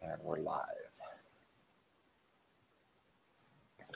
And we're live.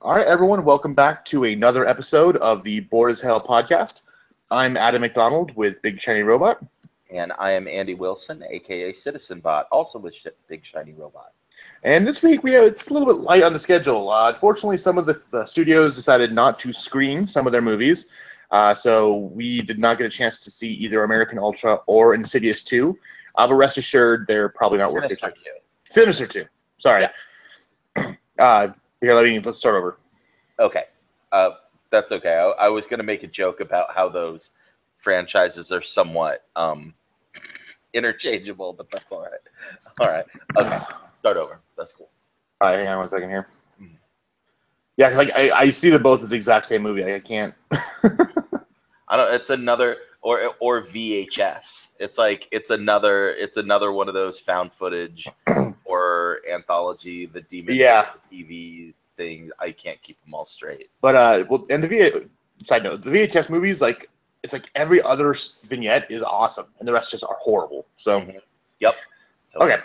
All right, everyone, welcome back to another episode of the Bored as Hell podcast. I'm Adam McDonald with Big Shiny Robot. And I am Andy Wilson, aka Citizen Bot, also with Big Shiny Robot. And this week it's a little bit light on the schedule. Unfortunately, some of the studios decided not to screen some of their movies, so we did not get a chance to see either American Ultra or Insidious 2. But rest assured, they're probably not worth your time. Sinister 2. Sorry. Yeah. Here, let's start over. Okay. That's okay. I was going to make a joke about how those franchises are somewhat interchangeable, but that's all right. All right. Okay. Start over. That's cool. All right, hang on 1 second here. Yeah, like I see them both as the exact same movie. I can't. I don't. It's another or VHS. It's another one of those found footage or anthology. The demon TV thing. I can't keep them all straight. But and side note, the VHS movies, it's like every other vignette is awesome, and the rest just are horrible. So, Yep. Totally. Okay.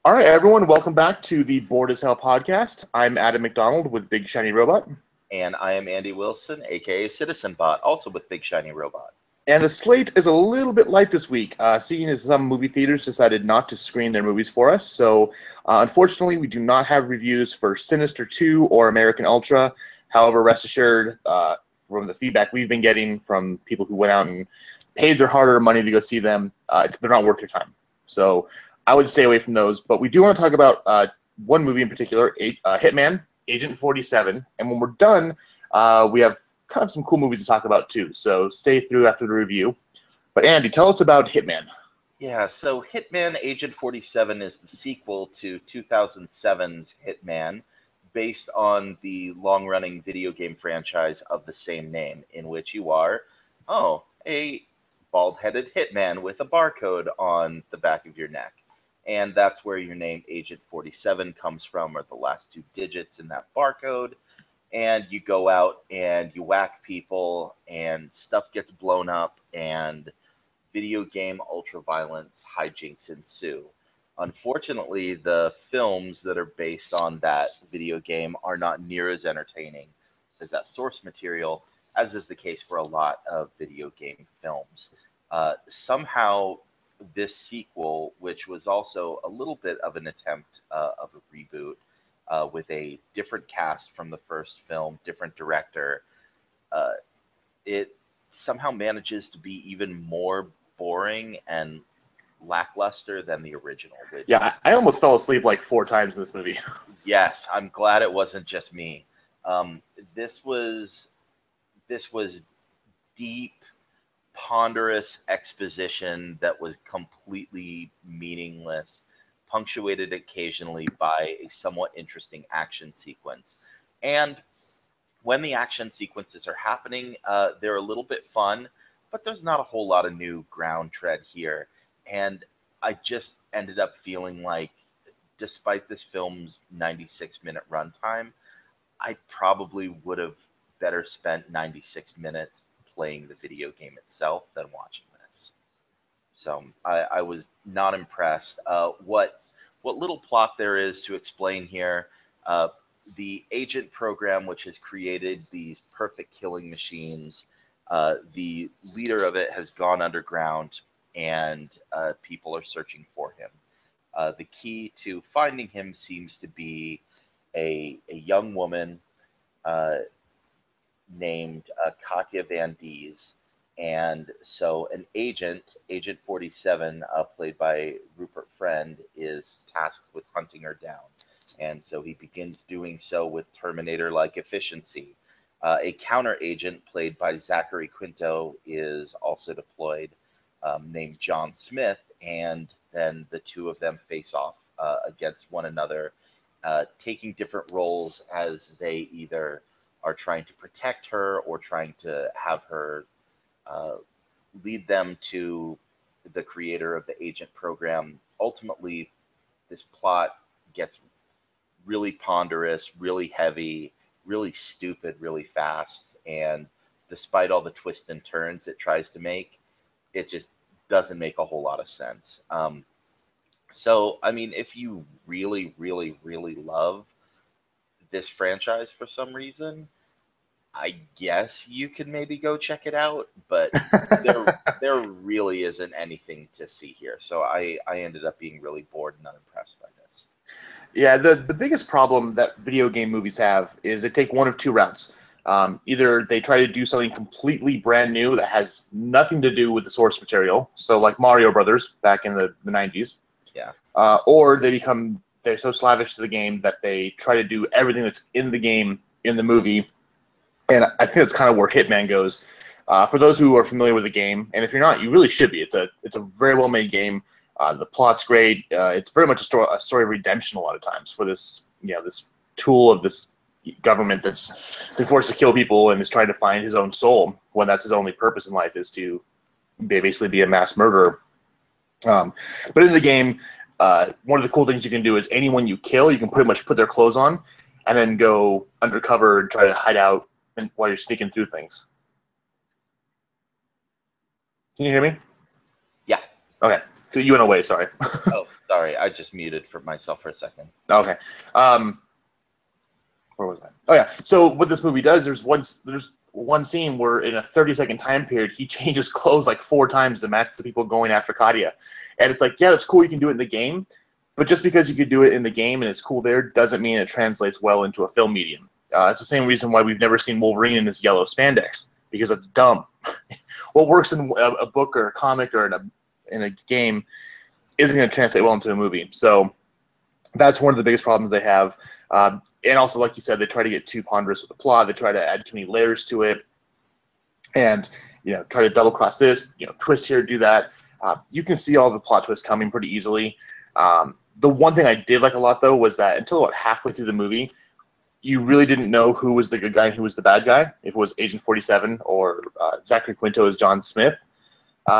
All right, everyone, welcome back to the Bored as Hell podcast. I'm Adam McDonald with Big Shiny Robot. And I am Andy Wilson, aka Citizen Bot, also with Big Shiny Robot. And the slate is a little bit light this week, seeing as some movie theaters decided not to screen their movies for us. So, unfortunately, we do not have reviews for Sinister 2 or American Ultra. However, rest assured, from the feedback we've been getting from people who went out and paid their hard-earned money to go see them, they're not worth your time. So I would stay away from those. But we do want to talk about one movie in particular, Hitman, Agent 47. And when we're done, we have kind of some cool movies to talk about too. So stay through after the review. But Andy, tell us about Hitman. Yeah, so Hitman Agent 47 is the sequel to 2007's Hitman, based on the long-running video game franchise of the same name, in which you are, a bald-headed hitman with a barcode on the back of your neck. And that's where your name Agent 47 comes from, or the last two digits in that barcode. And you go out and you whack people, and stuff gets blown up, and video game ultra-violence hijinks ensue. Unfortunately, the films that are based on that video game are not near as entertaining as that source material, as is the case for a lot of video game films. Somehow, this sequel, which was also a little bit of an attempt of a reboot with a different cast from the first film, different director, it somehow manages to be even more boring and lackluster than the original. Yeah, I almost fell asleep like 4 times in this movie. Yes, I'm glad it wasn't just me. This was deep, ponderous exposition that was completely meaningless, punctuated occasionally by a somewhat interesting action sequence. And when the action sequences are happening, they're a little bit fun, but there's not a whole lot of new ground tread here. And I just ended up feeling like, despite this film's 96-minute runtime, I probably would have better spent 96 minutes playing the video game itself than watching this. So I was not impressed. What little plot there is to explain here, the agent program, which has created these perfect killing machines, the leader of it has gone underground, and people are searching for him. The key to finding him seems to be a young woman named Katya Van Dees. And so an agent, Agent 47, played by Rupert Friend, is tasked with hunting her down. And so he begins doing so with Terminator-like efficiency. A counter agent played by Zachary Quinto is also deployed, named John Smith, and then the two of them face off against one another, taking different roles as they either are trying to protect her or trying to have her lead them to the creator of the agent program. Ultimately, this plot gets really ponderous, really heavy, really stupid, really fast, and despite all the twists and turns it tries to make, it just doesn't make a whole lot of sense. So, I mean, if you really, really, really love this franchise for some reason, I guess you could maybe go check it out, but there really isn't anything to see here. So I ended up being really bored and unimpressed by this. Yeah, the biggest problem that video game movies have is they take one of two routes. Either they try to do something completely brand new that has nothing to do with the source material, so like Mario Brothers back in the 90s, Yeah. or they're so slavish to the game that they try to do everything that's in the game in the movie, and I think that's kind of where Hitman goes. For those who are familiar with the game, and if you're not, you really should be. It's a very well made game. The plot's great. It's very much a story of redemption a lot of times for this this tool of this government that's been forced to kill people and is trying to find his own soul when that's his only purpose in life is to basically be a mass murderer. But in the game, one of the cool things you can do is anyone you kill, you can pretty much put their clothes on and then go undercover and try to hide out while you're sneaking through things. Can you hear me? Yeah. Okay. So you went away, sorry. Oh, sorry. I just muted for myself for a second. Okay. Where was I? Oh, yeah. So what this movie does, there's one scene where in a 30-second time period, he changes clothes like 4 times to match the people going after Katia. And it's like, yeah, that's cool. You can do it in the game. But just because you could do it in the game and it's cool there doesn't mean it translates well into a film medium. It's the same reason why we've never seen Wolverine in this yellow spandex, because it's dumb. What works in a book or a comic or in a game isn't going to translate well into a movie. So that's one of the biggest problems they have. And also, like you said, they try to get too ponderous with the plot. They try to add too many layers to it, and try to double cross this, twist here, do that. You can see all the plot twists coming pretty easily. The one thing I did like a lot, though, was that until about halfway through the movie, you really didn't know who was the good guy and who was the bad guy, if it was Agent 47 or Zachary Quinto as John Smith,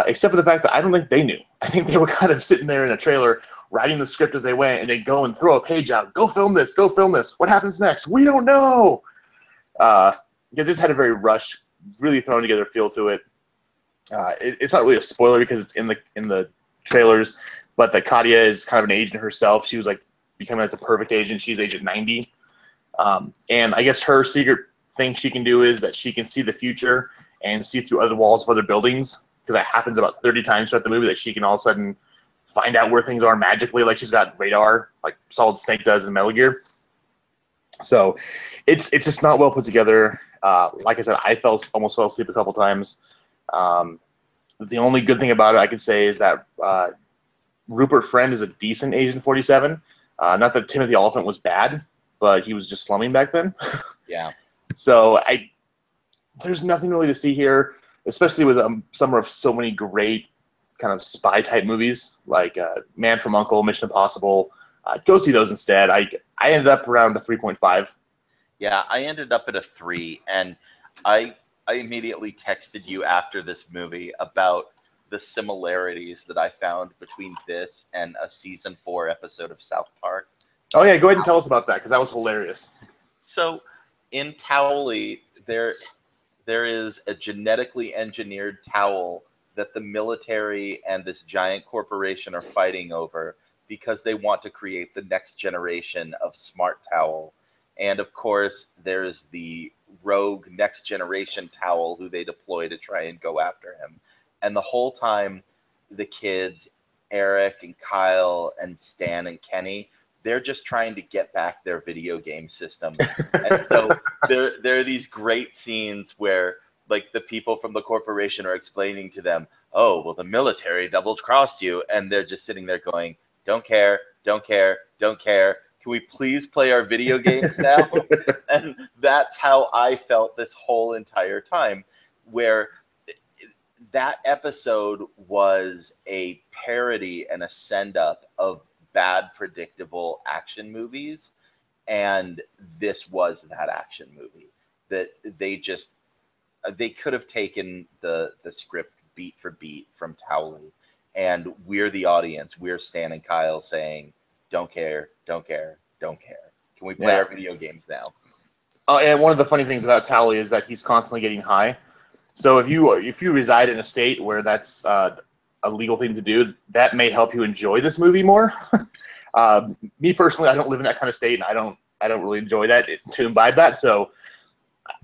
except for the fact that I don't think they knew. I think they were kind of sitting there in a trailer writing the script as they went, and they'd go and throw a page out. Go film this. Go film this. What happens next? We don't know. Because this had a very rushed, really thrown together feel to it. It's not really a spoiler because it's in the trailers, but that Katia is kind of an agent herself. She was like becoming like the perfect agent. She's Agent 90. And I guess her secret thing she can do is that she can see the future and see through other walls of other buildings, because that happens about 30 times throughout the movie, that she can all of a sudden find out where things are magically, like she's got radar, like Solid Snake does in Metal Gear. So it's just not well put together. Like I said, I almost fell asleep a couple times. The only good thing about it I can say is that Rupert Friend is a decent Agent 47. Not that Timothy Olyphant was bad, but he was just slumming back then. Yeah. So there's nothing really to see here, especially with summer of so many great kind of spy type movies like Man from U.N.C.L.E., Mission Impossible. Go see those instead. I ended up around a 3.5. Yeah, I ended up at a 3, and I immediately texted you after this movie about the similarities that I found between this and a season 4 episode of South Park. Oh yeah, go ahead and tell us about that, because that was hilarious. So in Towley, there is a genetically engineered towel that the military and this giant corporation are fighting over because they want to create the next generation of smart towel. And of course, there's the rogue next generation towel who they deploy to try and go after him. And the whole time, the kids, Eric and Kyle and Stan and Kenny, they're just trying to get back their video game system. And so there are these great scenes where like the people from the corporation are explaining to them, oh, well, the military double-crossed you. And they're just sitting there going, don't care, don't care, don't care. Can we please play our video games now? And that's how I felt this whole entire time, where that episode was a parody and a send-up of bad, predictable action movies. And this was that action movie that they could have taken the script beat for beat from Towley, and we're the audience. We're Stan and Kyle saying, don't care, don't care, don't care. Can we play our video games now? And one of the funny things about Towley is that he's constantly getting high. So if you reside in a state where that's a legal thing to do, that may help you enjoy this movie more. Me personally, I don't live in that kind of state, and I don't really enjoy that to imbibe that. So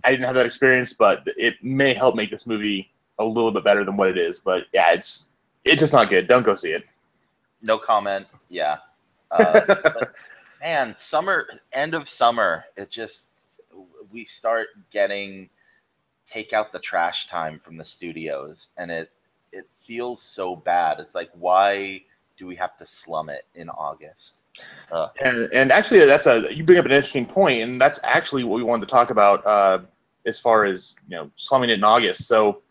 I didn't have that experience, but it may help make this movie a little bit better than what it is. But yeah, it's just not good. Don't go see it. No comment. Yeah. But man, end of summer, we start getting take out the trash time from the studios, and it feels so bad. It's like, why do we have to slum it in August? And actually, you bring up an interesting point, and that's actually what we wanted to talk about as far as slumming it in August. So,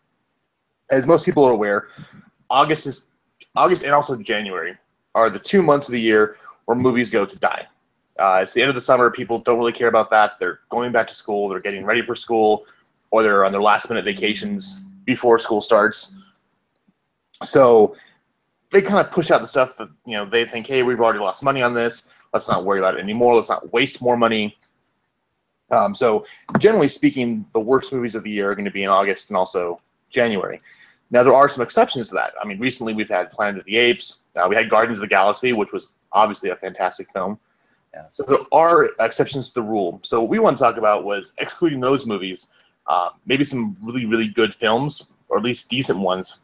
as most people are aware, August and also January are the 2 months of the year where movies go to die. It's the end of the summer. People don't really care about that. They're going back to school. They're getting ready for school, or they're on their last-minute vacations before school starts. So they kind of push out the stuff that they think, hey, we've already lost money on this. Let's not worry about it anymore. Let's not waste more money. So generally speaking, the worst movies of the year are going to be in August and also January. Now, there are some exceptions to that. I mean, recently we've had Planet of the Apes. We had Guardians of the Galaxy, which was obviously a fantastic film. Yeah. So there are exceptions to the rule. So what we want to talk about was excluding those movies, maybe some really, really good films, or at least decent ones,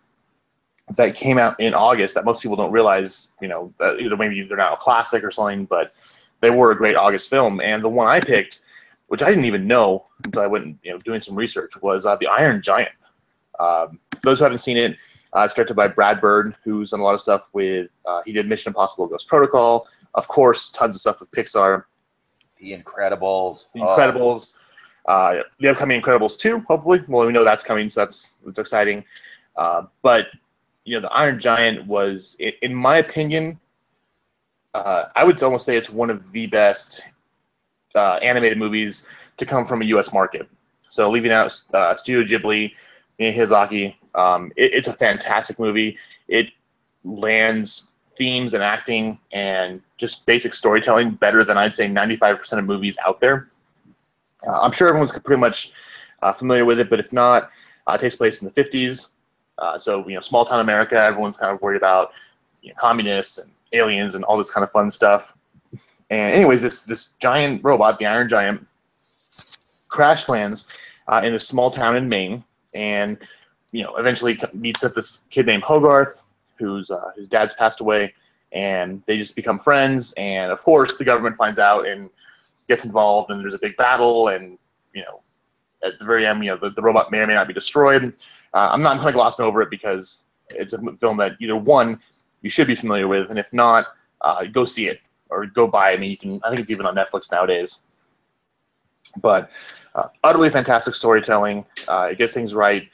that came out in August that most people don't realize, that either maybe they're not a classic or something, but they were a great August film. And the one I picked, which I didn't even know until I went doing some research, was The Iron Giant. For those who haven't seen it, it's directed by Brad Bird, who's done a lot of stuff with, he did Mission Impossible Ghost Protocol, of course, tons of stuff with Pixar. The Incredibles. The upcoming Incredibles 2, hopefully. Well, we know that's coming, so that's exciting. But The Iron Giant was, in my opinion, I would almost say it's one of the best animated movies to come from a U.S. market. So leaving out Studio Ghibli, Miyazaki, it's a fantastic movie. It lands themes and acting and just basic storytelling better than I'd say 95% of movies out there. I'm sure everyone's pretty much familiar with it, but if not, it takes place in the 50s. So, small town America, everyone's kind of worried about communists and aliens and all this kind of fun stuff. And anyways, this giant robot, the Iron Giant, crash lands in a small town in Maine, and eventually meets up this kid named Hogarth, whose his dad's passed away, and they just become friends. And of course, the government finds out and gets involved, and there's a big battle, and at the very end, the robot may or may not be destroyed. I'm not kind of glossing over it because it's a film that either one you should be familiar with, and if not, go see it or go buy it. I mean, I think it's even on Netflix nowadays. But utterly fantastic storytelling. It gets things right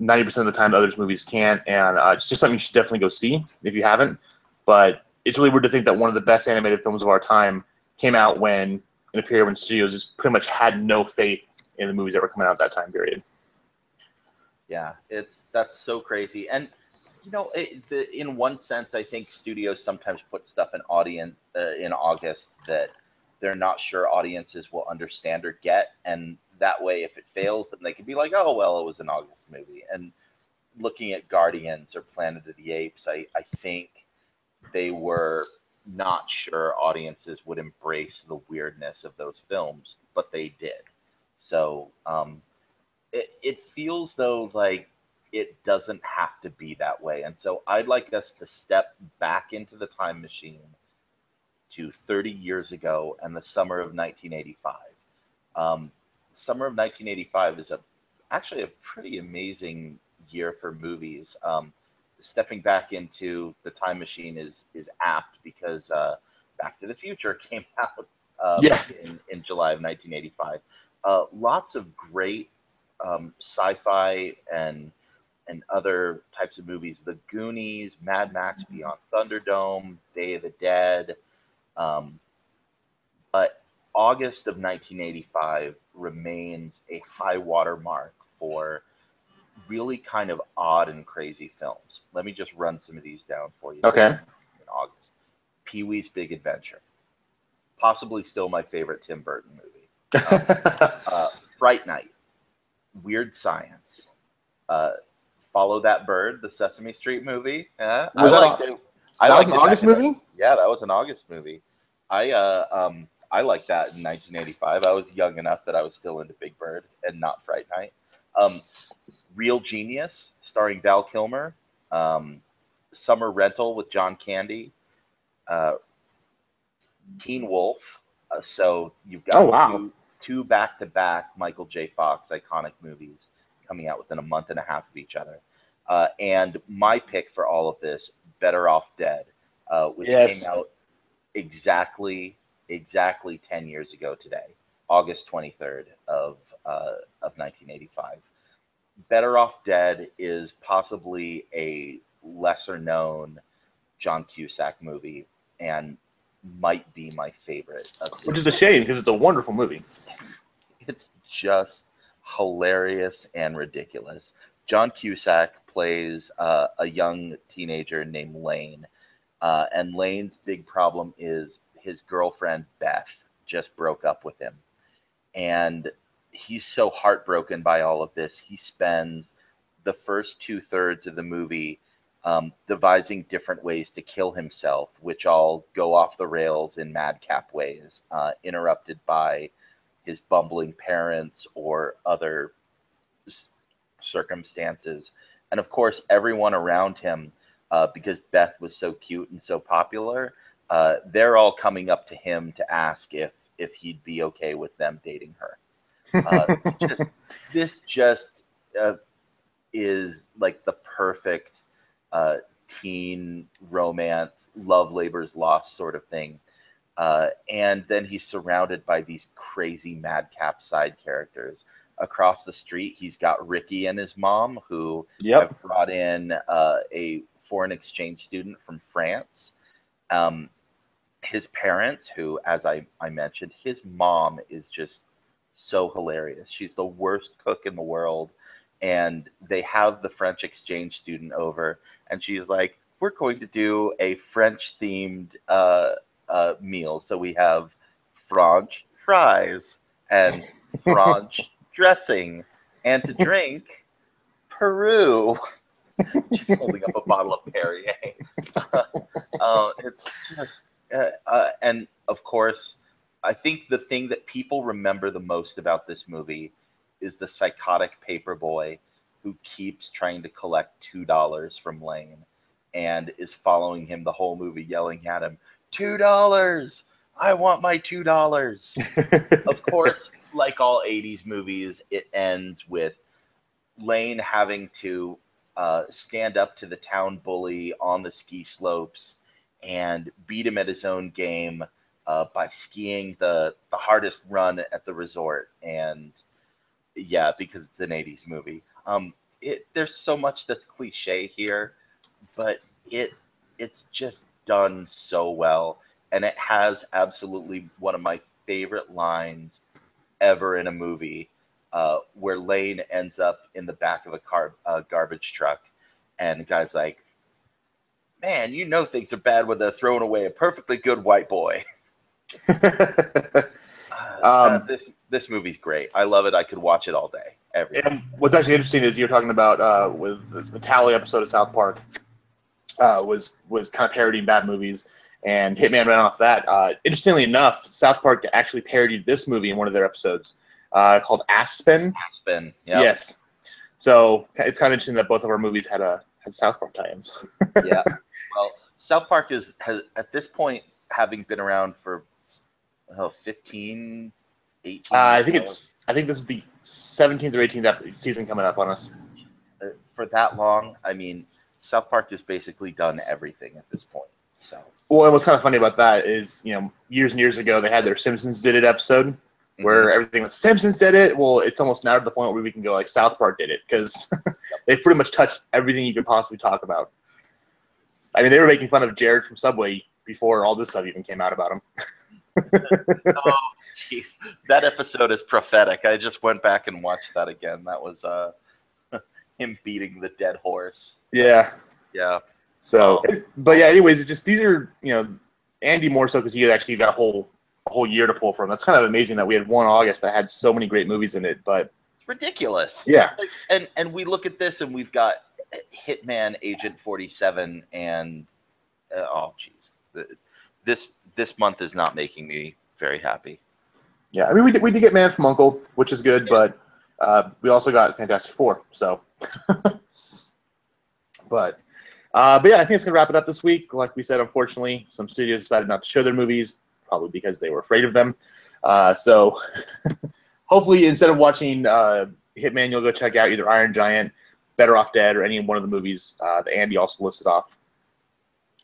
90% of the time others movies can't, and it's just something you should definitely go see if you haven't. But it's really weird to think that one of the best animated films of our time came out in a period when studios just pretty much had no faith in the movies that were coming out at that time period. Yeah, that's so crazy. And in one sense, I think studios sometimes put stuff in August that they're not sure audiences will understand or get, and that way, if it fails, then they can be like, "Oh well, it was an August movie." And looking at Guardians or Planet of the Apes, I think they were not sure audiences would embrace the weirdness of those films, but they did. So it feels though like it doesn't have to be that way. And so I'd like us to step back into the time machine to 30 years ago and the summer of 1985. Summer of 1985 is actually a pretty amazing year for movies. Stepping back into the time machine is apt because Back to the Future came out in July of 1985. Lots of great sci-fi and other types of movies. The Goonies, Mad Max Beyond Thunderdome, Day of the Dead. But August of 1985 remains a high water mark for really kind of odd and crazy films. Let me just run some of these down for you. Okay. In August, Pee-wee's Big Adventure, possibly still my favorite Tim Burton movie. Fright Night, Weird Science, Follow That Bird, the Sesame Street movie. Was that that was an August movie? Yeah, that was an August movie. I liked that in 1985. I was young enough that I was still into Big Bird and not Fright Night. Real Genius, starring Val Kilmer. Summer Rental with John Candy. Teen Wolf. So you've got two back-to-back Michael J. Fox iconic movies coming out within a month and a half of each other. And my pick for all of this, Better Off Dead, which came out exactly 10 years ago today, August 23rd of 1985. Better Off Dead is possibly a lesser-known John Cusack movie and might be my favorite. Which is a shame because it's a wonderful movie. It's just hilarious and ridiculous. John Cusack plays a young teenager named Lane, and Lane's big problem is his girlfriend, Beth, just broke up with him. And he's so heartbroken by all of this, he spends the first 2/3 of the movie devising different ways to kill himself, which all go off the rails in madcap ways, interrupted by his bumbling parents or other circumstances. And of course, everyone around him, because Beth was so cute and so popular, they're all coming up to him to ask if he'd be okay with them dating her. This is like the perfect teen romance, love labor's lost sort of thing. And then he's surrounded by these crazy madcap side characters. Across the street, he's got Ricky and his mom, who have brought in a foreign exchange student from France. His parents, who, as I mentioned, his mom is just so hilarious. She's the worst cook in the world. And they have the French exchange student over, and she's like, we're going to do a French-themed meal. So we have French fries and French dressing, and to drink, Peru. She's holding up a bottle of Perrier. It's just, and of course, I think the thing that people remember the most about this movie is the psychotic paperboy who keeps trying to collect $2 from Lane and is following him the whole movie, yelling at him, $2! I want my $2! Of course, like all 80s movies, it ends with Lane having to stand up to the town bully on the ski slopes and beat him at his own game by skiing the hardest run at the resort. And yeah, because it's an 80s movie. There's so much that's cliche here, but it's just done so well. And it has absolutely one of my favorite lines ever in a movie, where Lane ends up in the back of a garbage truck. And the guy's like, man, you know things are bad when they're throwing away a perfectly good white boy. This movie's great. I love it. I could watch it all day. Every day. And what's actually interesting is you're talking about with the Tally episode of South Park was kind of parodying bad movies, and Hitman ran off that. Interestingly enough, South Park actually parodied this movie in one of their episodes called Aspen. Aspen, yeah. Yes. So it's kind of interesting that both of our movies had South Park tie-ins. Yeah. Well, South Park has at this point, having been around for 15, 18 I think this is the 17th or 18th season coming up on us. For that long, I mean, South Park has basically done everything at this point. So. Well, and what's kind of funny about that is, years and years ago, they had their Simpsons Did It episode where everything was Simpsons did it. Well, it's almost now to the point where we can go like South Park did it, because they've pretty much touched everything you could possibly talk about. I mean, they were making fun of Jared from Subway before all this stuff even came out about him. Oh, jeez. That episode is prophetic. I just went back and watched that again. That was him beating the dead horse. Yeah. Yeah. So, but yeah, anyways, it's just, these are, Andy more so because he actually got a whole year to pull from. That's kind of amazing that we had one August that had so many great movies in it, but it's ridiculous. Yeah. And we look at this and we've got Hitman, Agent 47, and oh jeez, this month is not making me very happy. Yeah, I mean, we did get Man from Uncle, which is good, but we also got Fantastic Four. So, but yeah, I think it's gonna wrap it up this week. Like we said, unfortunately, some studios decided not to show their movies, probably because they were afraid of them. So, hopefully, instead of watching Hitman, you'll go check out either Iron Giant, Better Off Dead, or any one of the movies that Andy also listed off.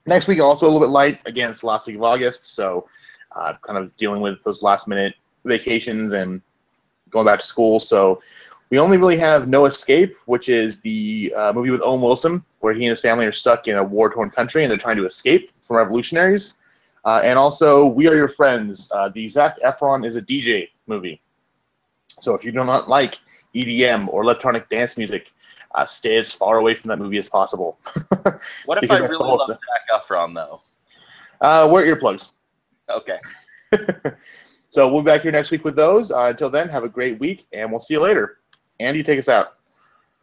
Next week, also a little bit light. Again, it's the last week of August, so kind of dealing with those last-minute vacations and going back to school. So we only really have No Escape, which is the movie with Owen Wilson, where he and his family are stuck in a war-torn country and they're trying to escape from revolutionaries. And also We Are Your Friends, the Zac Efron is a DJ movie. So if you do not like EDM or electronic dance music, stay as far away from that movie as possible. What if I really love Zac Efron, though? Wear earplugs. Okay. So we'll be back here next week with those. Until then, have a great week, and we'll see you later. Andy, take us out.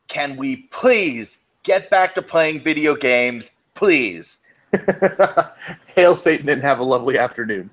Can we please get back to playing video games? Please. Hail Satan and have a lovely afternoon.